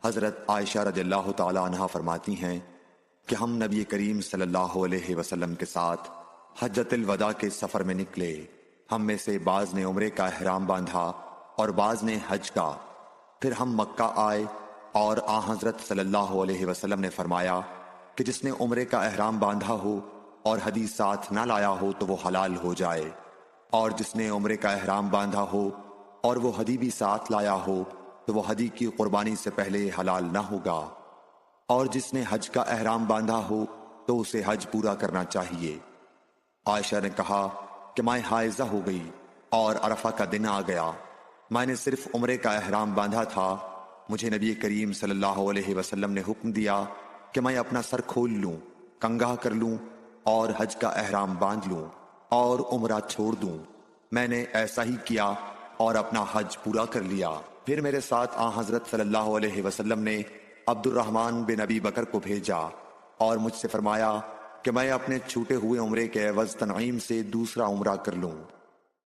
حضرت عائشہ رضی اللہ تعالی عنہا فرماتی ہیں کہ ہم نبی کریم صلی اللہ علیہ وسلم کے ساتھ حجۃ الوداع کے سفر میں نکلے۔ ہم میں سے بعض نے عمرے کا احرام باندھا اور بعض نے حج کا۔ پھر ہم مکہ آئے اور آن حضرت صلی اللہ علیہ وسلم نے فرمایا کہ جس نے عمرے کا احرام باندھا ہو اور ہدی ساتھ نہ لایا ہو تو وہ حلال ہو جائے، اور جس نے عمرے کا احرام باندھا ہو اور وہ ہدی بھی ساتھ لایا ہو تو وہ ہدی کی قربانی سے پہلے حلال نہ ہوگا، اور جس نے حج کا احرام باندھا ہو تو اسے حج پورا کرنا چاہیے۔ عائشہ نے کہا کہ میں حائضہ ہو گئی اور عرفہ کا دن آ گیا، میں نے صرف عمرے کا احرام باندھا تھا، مجھے نبی کریم صلی اللہ علیہ وسلم نے حکم دیا کہ میں اپنا سر کھول لوں، کنگھا کر لوں اور حج کا احرام باندھ لوں اور عمرہ چھوڑ دوں۔ میں نے ایسا ہی کیا اور اپنا حج پورا کر لیا۔ پھر میرے ساتھ آن حضرت صلی اللہ علیہ وسلم نے عبد الرحمن بن ابی بکر کو بھیجا اور مجھ سے فرمایا کہ میں اپنے چھوٹے ہوئے عمرے کے عوض تنعیم سے دوسرا عمرہ کر لوں۔